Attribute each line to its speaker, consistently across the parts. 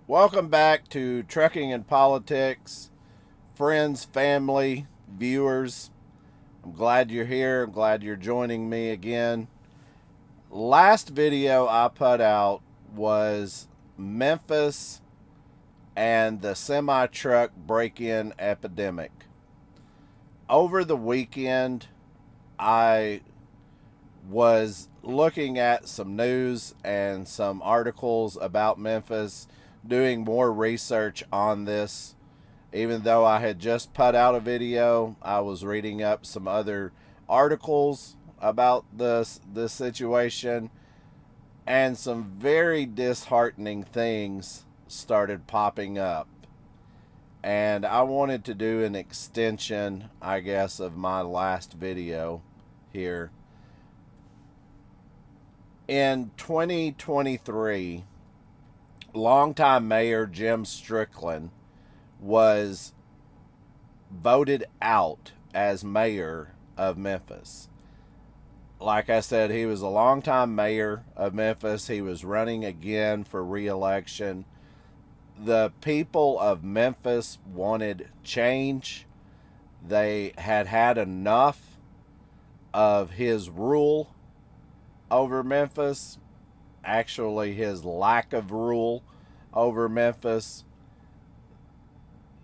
Speaker 1: Welcome back to Trucking and Politics, friends, family, viewers. I'm glad you're here. I'm glad you're joining me again. Last video I put out was Memphis and the semi truck break in epidemic. Over the weekend, I was looking at some news and some articles about Memphis, doing more research on this. Even though I had just put out a video, I was reading up some other articles about this situation, and some very disheartening things started popping up. And I wanted to do an extension, I guess, of my last video here. In 2023, longtime mayor Jim Strickland was voted out as mayor of Memphis. Like I said, he was a longtime mayor of Memphis. He was running again for re-election. The people of Memphis wanted change. They had had enough of his rule over Memphis, actually his lack of rule over Memphis.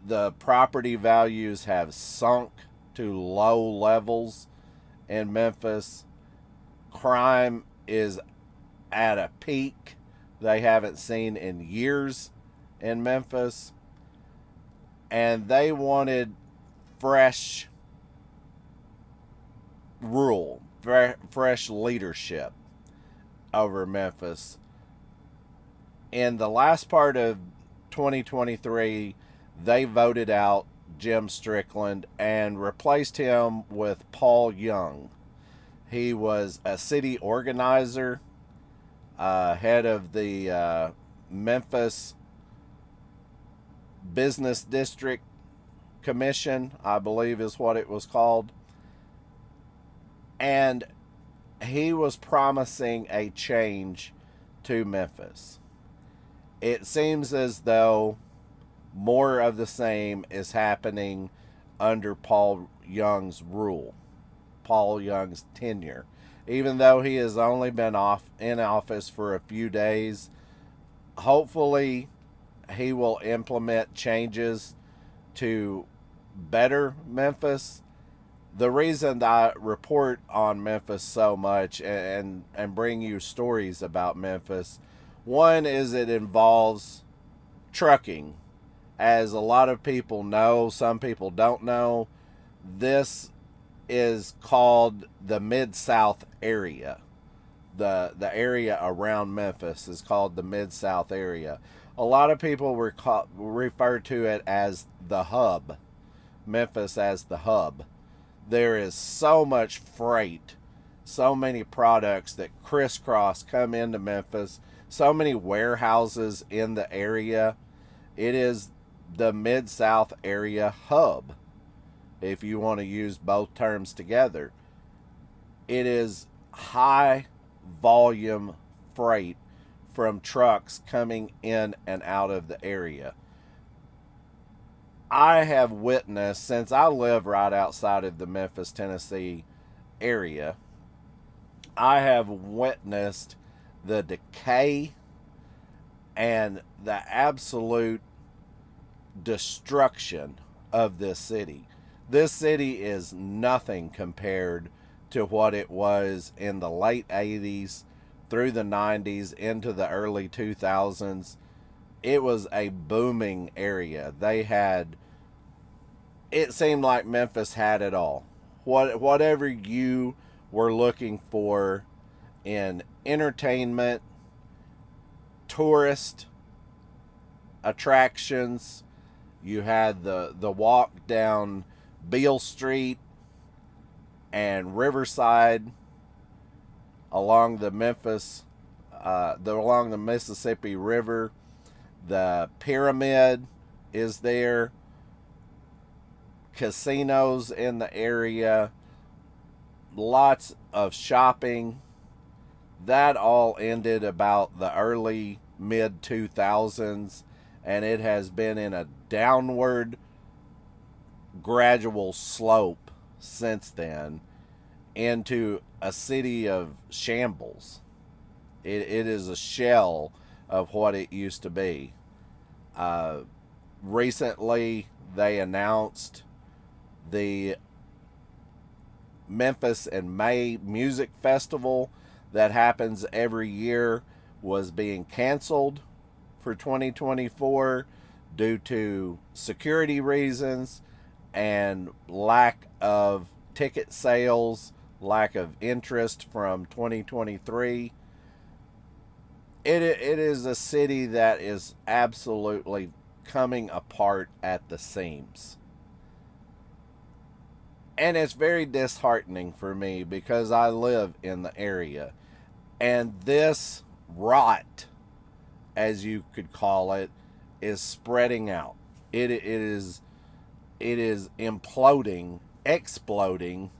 Speaker 1: The property values have sunk to low levels in Memphis. Crime is at a peak they haven't seen in years in Memphis. And they wanted fresh rule, fresh leadership over Memphis. In the last part of 2023, they voted out Jim Strickland and replaced him with Paul Young. He was a city organizer, head of the Memphis Business District Commission, I believe is what it was called. And he was promising a change to Memphis. It seems as though more of the same is happening under Paul Young's rule, Paul Young's tenure. Even though he has only been in office for a few days, hopefully he will implement changes to better Memphis. The reason I report on Memphis so much and bring you stories about Memphis, one is it involves trucking. As a lot of people know, some people don't know, this is called the Mid-South area. The area around Memphis is called the Mid-South area. A lot of people refer to it as the hub, Memphis as the hub. There is so much freight, so many products that crisscross come into Memphis, so many warehouses in the area. It is the Mid-South area hub, if you want to use both terms together. It is high volume freight from trucks coming in and out of the area. I have witnessed, since I live right outside of the Memphis, Tennessee area, I have witnessed the decay and the absolute destruction of this city. This city is nothing compared to what it was in the late 80s through the 90s into the early 2000s. It was a booming area. It seemed like Memphis had it all. Whatever you were looking for in entertainment, tourist attractions, you had the walk down Beale Street and Riverside along the along the Mississippi River. The pyramid is there. Casinos in the area. Lots of shopping. That all ended about the early mid 2000s, and it has been in a downward gradual slope since then into a city of shambles. It is a shell of what it used to be. Uh, Recently, they announced the Memphis in May music festival that happens every year was being canceled for 2024 due to security reasons and lack of ticket sales, lack of interest from 2023. It is a city that is absolutely coming apart at the seams. And it's very disheartening for me because I live in the area. And this rot, as you could call it, is spreading out. It is imploding, exploding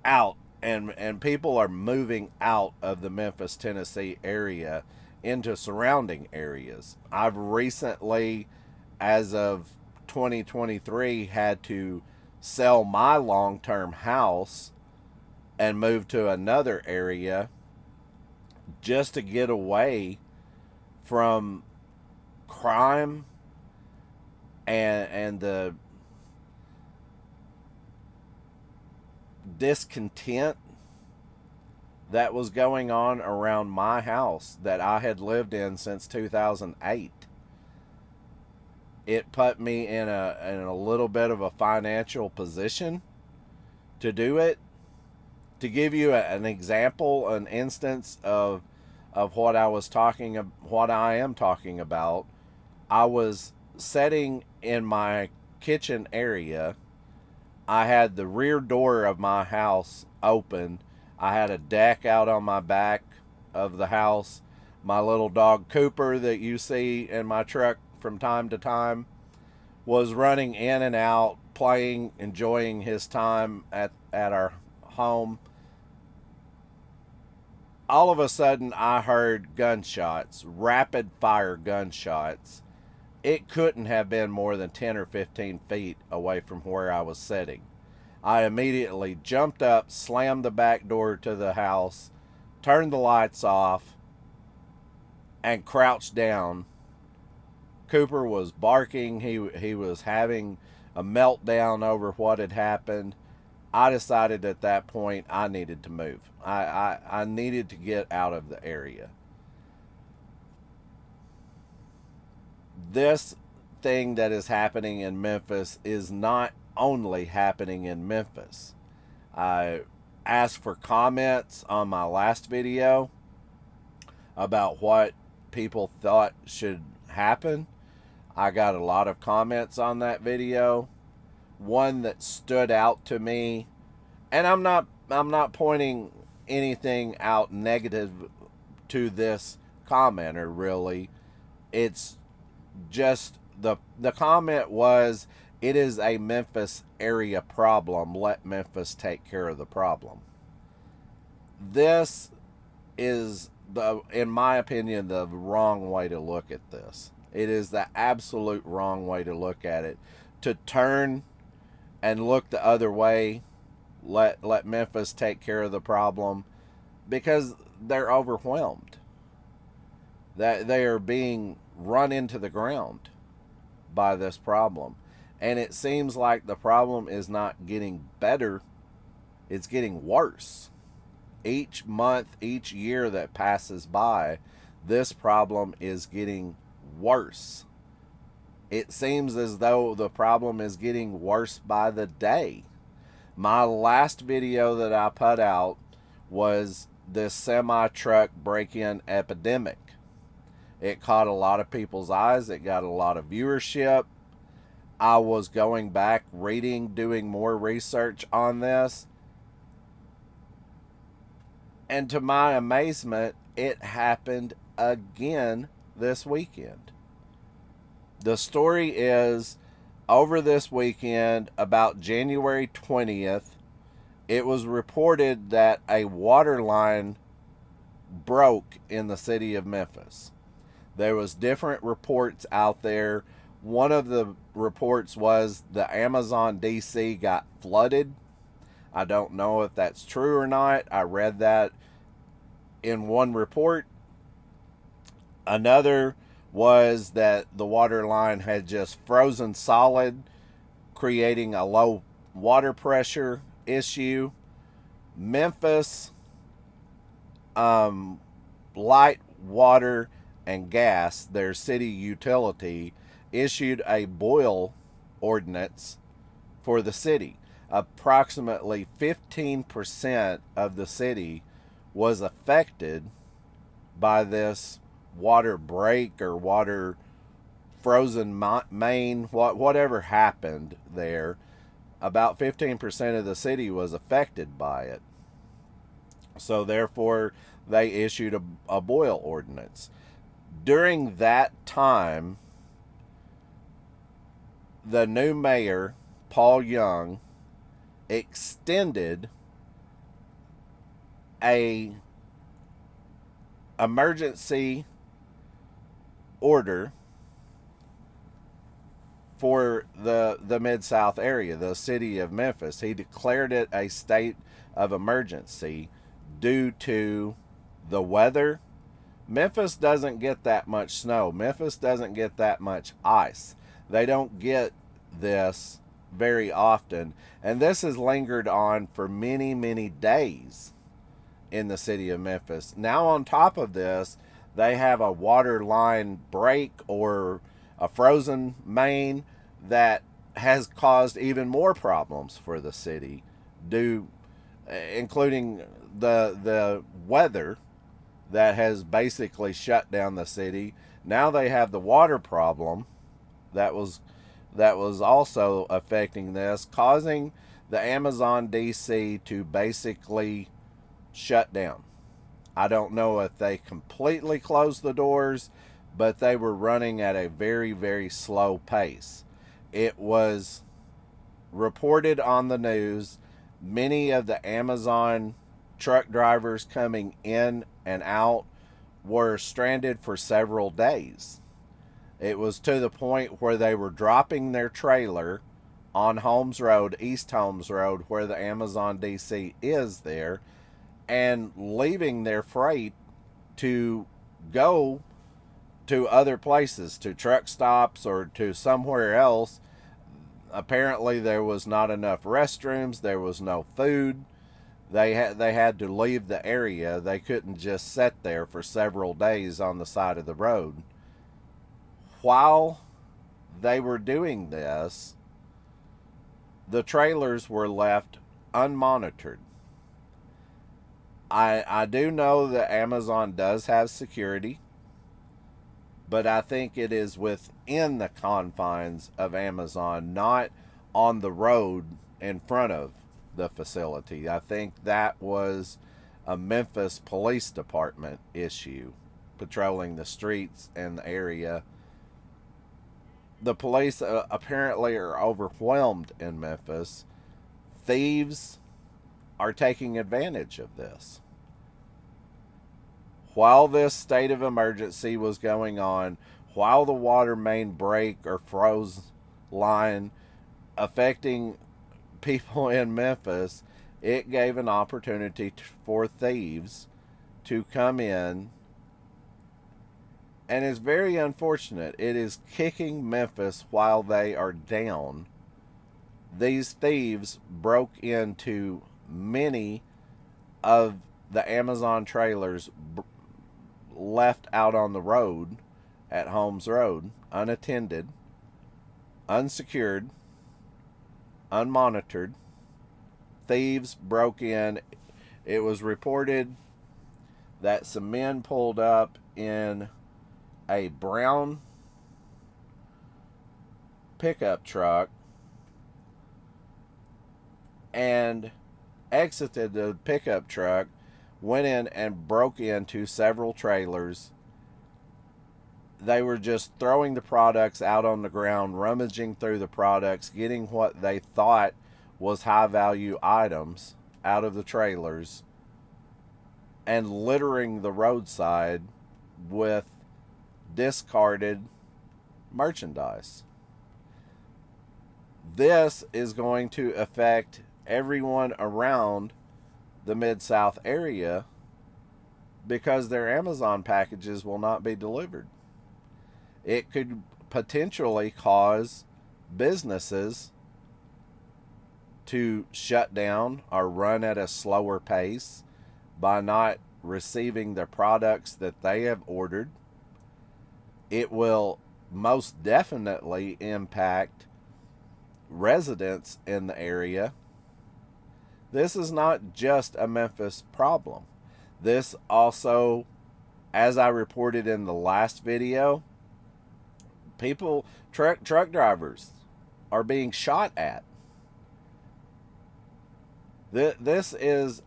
Speaker 1: out, and people are moving out of the Memphis, Tennessee area into surrounding areas. I've recently, as of 2023, had to sell my long-term house and move to another area just to get away from crime and the discontent that was going on around my house that I had lived in since 2008. It put me in a little bit of a financial position to do it. To give you an example, an instance of what I am talking about, I was sitting in my kitchen area. I had the rear door of my house open. I had a deck out on my back of the house. My little dog Cooper that you see in my truck from time to time was running in and out, playing, enjoying his time at our home. All of a sudden, I heard gunshots, rapid fire gunshots. It couldn't have been more than 10 or 15 feet away from where I was sitting. I immediately jumped up, slammed the back door to the house, turned the lights off, and crouched down. Cooper was barking. He was having a meltdown over what had happened. I decided at that point I needed to move. I needed to get out of the area. This thing that is happening in Memphis is not only happening in Memphis. I asked for comments on my last video about what people thought should happen. I got a lot of comments on that video. One that stood out to me, and I'm not pointing anything out negative to this commenter really. It's just the comment was, it is a Memphis area problem. Let Memphis take care of the problem. This is in my opinion, the wrong way to look at this. It is the absolute wrong way to look at it. To turn and look the other way, let Memphis take care of the problem, because they're overwhelmed. That they are being run into the ground by this problem. And it seems like the problem is not getting better, it's getting worse. Each month, each year that passes by, this problem is getting worse. It seems as though the problem is getting worse by the day. My last video that I put out was this semi-truck break-in epidemic. It caught a lot of people's eyes. It got a lot of viewership. I was going back, reading, doing more research on this. And to my amazement, it happened again this weekend. The story is, over this weekend, about January 20th, it was reported that a water line broke in the city of Memphis. There was different reports out there. One of the reports was the Amazon DC got flooded. I don't know if that's true or not. I read that in one report. Another was that the water line had just frozen solid, creating a low water pressure issue. Memphis, Light Water and Gas, their city utility, issued a boil ordinance for the city. Approximately 15% of the city was affected by this water break or water frozen main, whatever happened there. About 15% of the city was affected by it. So therefore, they issued a boil ordinance. During that time, the new mayor, Paul Young, extended a emergency order for the Mid-South area, the city of Memphis. He declared it a state of emergency due to the weather. Memphis doesn't get that much snow. Memphis doesn't get that much ice. They don't get this very often. And this has lingered on for many, many days in the city of Memphis. Now, on top of this, they have a water line break or a frozen main that has caused even more problems for the city, including the weather that has basically shut down the city. Now they have the water problem that was also affecting this, causing the Amazon DC to basically shut down. I don't know if they completely closed the doors, but they were running at a very, very slow pace. It was reported on the news. Many of the Amazon truck drivers coming in and out were stranded for several days. It was to the point where they were dropping their trailer on Holmes Road, East Holmes Road, where the Amazon DC is there, and leaving their freight to go to other places, to truck stops or to somewhere else. Apparently there was not enough restrooms, there was no food. They had to leave the area. They couldn't just sit there for several days on the side of the road. While they were doing this, the trailers were left unmonitored. I do know that Amazon does have security, but I think it is within the confines of Amazon, not on the road in front of the facility. I think that was a Memphis Police Department issue, patrolling the streets and the area. The police apparently are overwhelmed in Memphis. Thieves are taking advantage of this. While this state of emergency was going on, while the water main break or froze line affecting people in Memphis, it gave an opportunity for thieves to come in, and it's very unfortunate. It is kicking Memphis while they are down. These thieves broke into many of the Amazon trailers left out on the road at Holmes Road, unattended, unsecured, unmonitored. Thieves broke in. It was reported that some men pulled up in a brown pickup truck and exited the pickup truck, went in and broke into several trailers. They were just throwing the products out on the ground, rummaging through the products, getting what they thought was high value items out of the trailers, and littering the roadside with discarded merchandise. This is going to affect everyone around the Mid-South area because their Amazon packages will not be delivered. It could potentially cause businesses to shut down or run at a slower pace by not receiving the products that they have ordered. It will most definitely impact residents in the area. This is not just a Memphis problem. This also, as I reported in the last video, truck drivers are being shot at. This is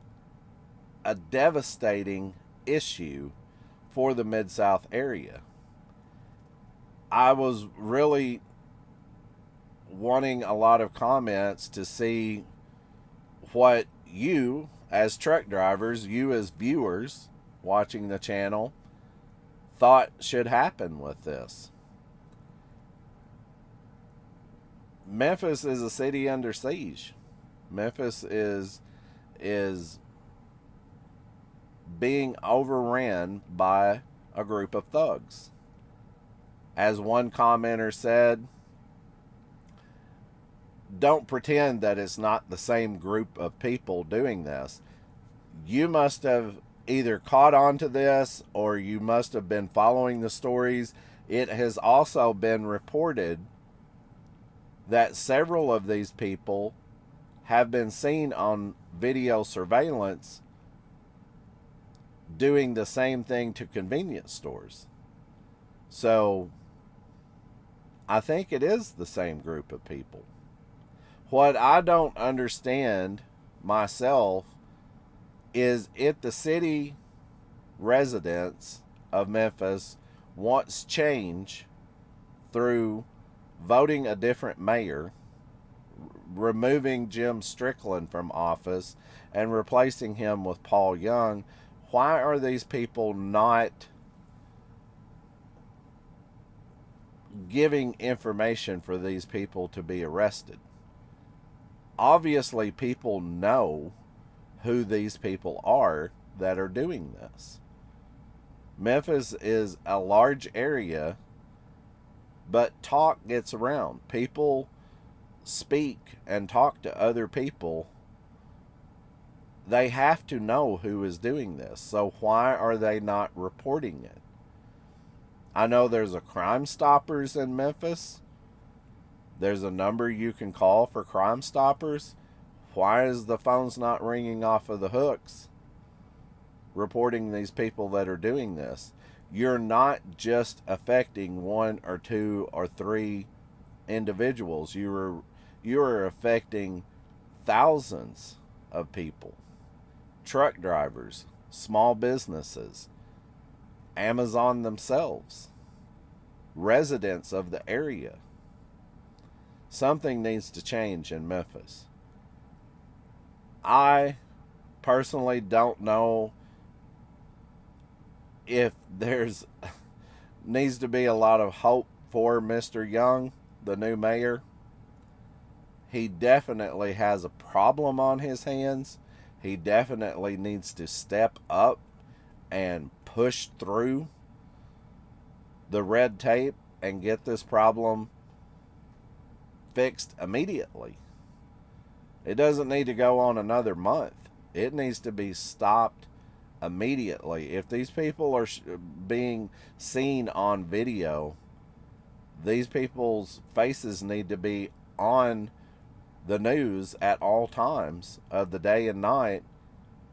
Speaker 1: a devastating issue for the Mid-South area. I was really wanting a lot of comments to see what you as truck drivers, you as viewers watching the channel, thought should happen with this. Memphis is a city under siege. Memphis is being overran by a group of thugs. As one commenter said, don't pretend that it's not the same group of people doing this. You must have either caught on to this or you must have been following the stories. It has also been reported that several of these people have been seen on video surveillance doing the same thing to convenience stores. So I think it is the same group of people. What I don't understand myself is if the city residents of Memphis wants change through voting a different mayor, removing Jim Strickland from office and replacing him with Paul Young, why are these people not giving information for these people to be arrested? Obviously, people know who these people are that are doing this. Memphis is a large area, but talk gets around. People speak and talk to other people. They have to know who is doing this. So why are they not reporting it? I know there's a Crime Stoppers in Memphis. There's a number you can call for Crime Stoppers. Why is the phones not ringing off of the hooks reporting these people that are doing this? You're not just affecting one or two or three individuals. You are affecting thousands of people. Truck drivers, small businesses, Amazon themselves, residents of the area. Something needs to change in Memphis. I personally don't know if there's needs to be a lot of hope for Mr. Young, the new mayor. He definitely has a problem on his hands. He definitely needs to step up and push through the red tape and get this problem fixed immediately. It doesn't need to go on another month. It needs to be stopped immediately. If these people are being seen on video, these people's faces need to be on the news at all times of the day and night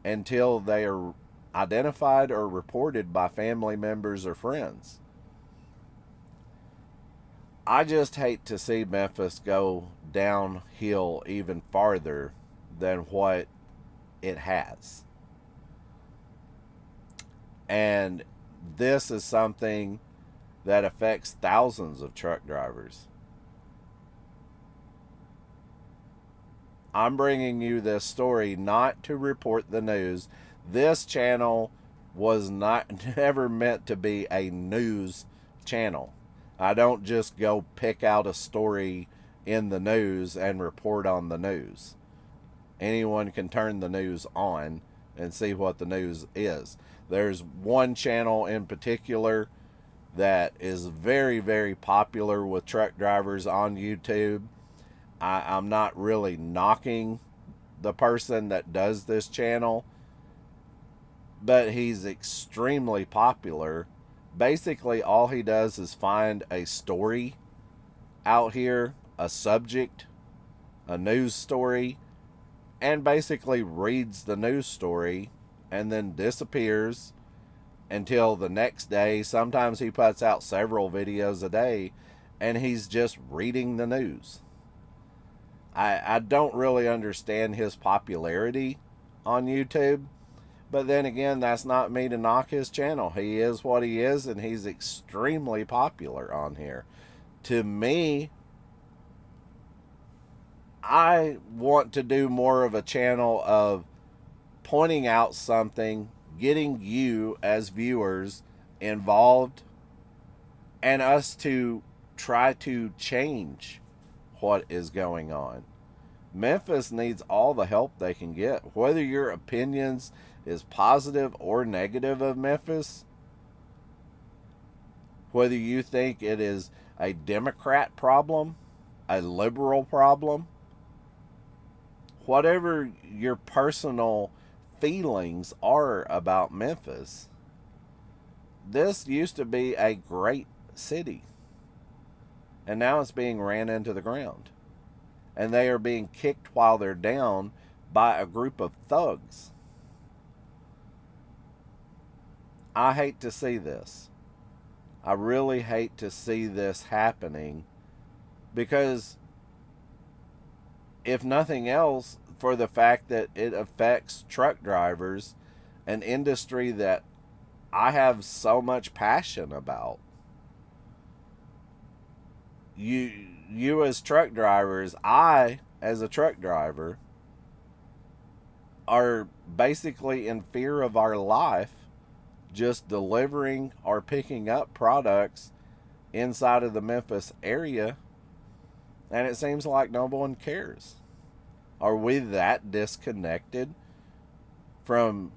Speaker 1: until they are identified or reported by family members or friends. I just hate to see Memphis go downhill even farther than what it has. And this is something that affects thousands of truck drivers. I'm bringing you this story not to report the news. This channel was never meant to be a news channel. I don't just go pick out a story in the news and report on the news. Anyone can turn the news on and see what the news is. There's one channel in particular that is very, very popular with truck drivers on YouTube. I'm not really knocking the person that does this channel, but he's extremely popular. Basically, all he does is find a story out here, a subject, a news story, and basically reads the news story and then disappears until the next day. Sometimes he puts out several videos a day and he's just reading the news. I don't really understand his popularity on YouTube, but then again, that's not me to knock his channel. He is what he is, and he's extremely popular on here. To me, I want to do more of a channel of pointing out something, getting you as viewers involved, and us to try to change what is going on. Memphis needs all the help they can get. Whether your opinions is positive or negative of Memphis, whether you think it is a Democrat problem, a liberal problem, whatever your personal feelings are about Memphis, this used to be a great city. And now it's being ran into the ground. And they are being kicked while they're down by a group of thugs. I hate to see this. I really hate to see this happening, because if nothing else, for the fact that it affects truck drivers, an industry that I have so much passion about. You as truck drivers, I as a truck driver, are basically in fear of our life just delivering or picking up products inside of the Memphis area, and it seems like no one cares. Are we that disconnected from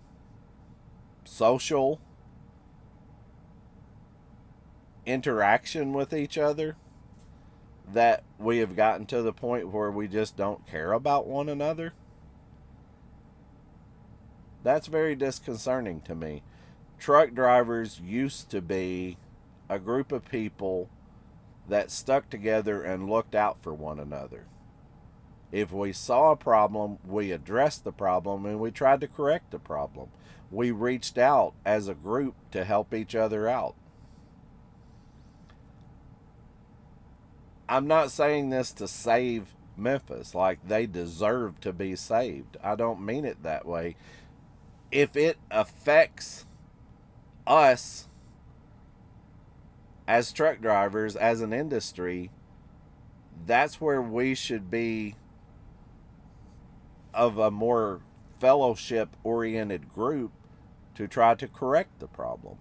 Speaker 1: social interaction with each other that we have gotten to the point where we just don't care about one another? That's very disconcerting to me. Truck drivers used to be a group of people that stuck together and looked out for one another. If we saw a problem, we addressed the problem and we tried to correct the problem. We reached out as a group to help each other out. I'm not saying this to save Memphis, like they deserve to be saved. I don't mean it that way. If it affects us as truck drivers, as an industry, that's where we should be of a more fellowship oriented group to try to correct the problem.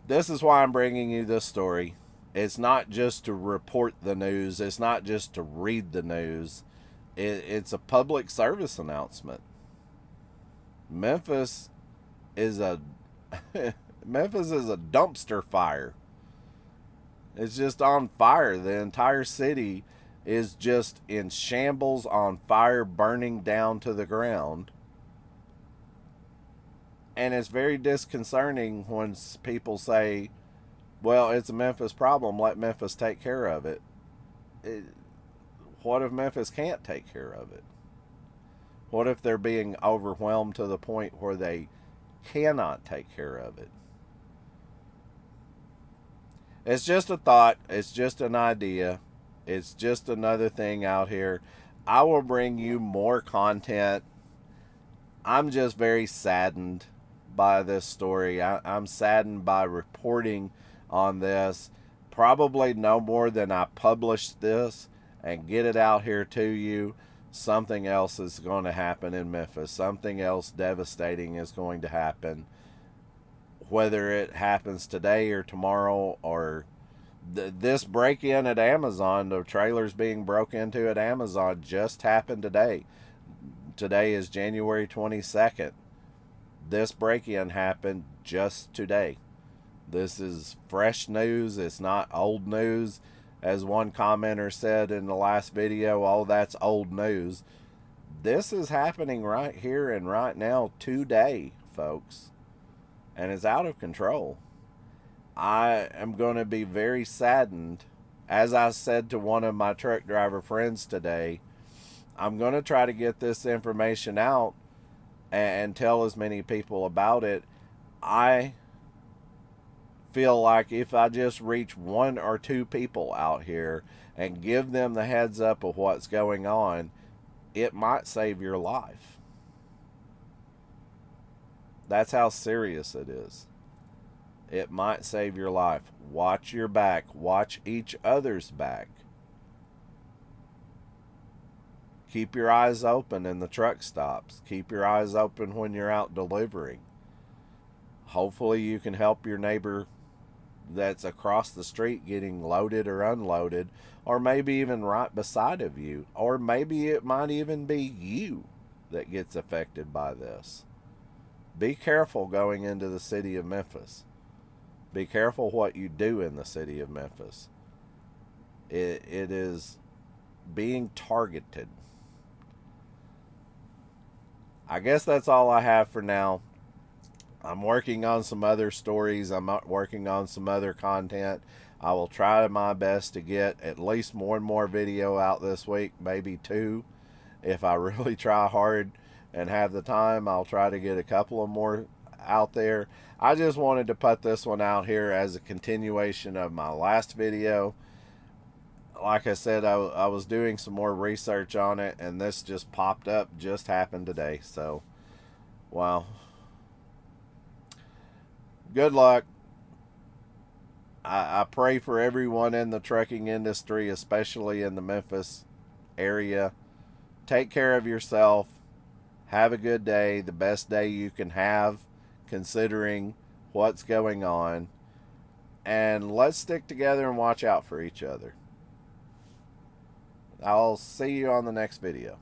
Speaker 1: This is why I'm bringing you this story. It's not just to report the news. It's not just to read the news. It's a public service announcement. Memphis is a Memphis is a dumpster fire. It's just on fire. The entire city is just in shambles, on fire, burning down to the ground. And it's very disconcerting when people say, well, it's a Memphis problem, let Memphis take care of it. What if Memphis can't take care of it? What if they're being overwhelmed to the point where they cannot take care of it? It's just a thought. It's just an idea. It's just another thing out here. I will bring you more content. I'm just very saddened by this story. I'm saddened by reporting on this. Probably no more than I published this and get it out here to you. Something else is going to happen in Memphis. Something else devastating is going to happen. whether it happens today or tomorrow, or this break-in at Amazon, the trailers being broke into at Amazon just happened today. Today is January 22nd. This break-in happened just today. This is fresh news. It's not old news. As one commenter said in the last video, oh, that's old news. This is happening right here and right now today, folks. And it's out of control. I am going to be very saddened. As I said to one of my truck driver friends today, I'm going to try to get this information out and tell as many people about it. I feel like if I just reach 1 or 2 people out here and give them the heads up of what's going on, it might save your life. That's how serious it is. It might save your life. Watch your back. Watch each other's back. Keep your eyes open in the truck stops. Keep your eyes open when you're out delivering. Hopefully you can help your neighbor that's across the street getting loaded or unloaded, or maybe even right beside of you, or maybe it might even be you that gets affected by this. Be careful going into the city of Memphis. Be careful what you do in the city of Memphis. It is being targeted. I guess that's all I have for now. I'm working on some other stories. I'm working on some other content. I will try my best to get at least one more video out this week, maybe 2. If I really try hard and have the time, I'll try to get a couple of more out there. I just wanted to put this one out here as a continuation of my last video. Like I said, I was doing some more research on it, and this just popped up, just happened today. So, wow. Good luck. I pray for everyone in the trucking industry, especially in the Memphis area. Take care of yourself. Have a good day, the best day you can have, considering what's going on. And let's stick together and watch out for each other. I'll see you on the next video.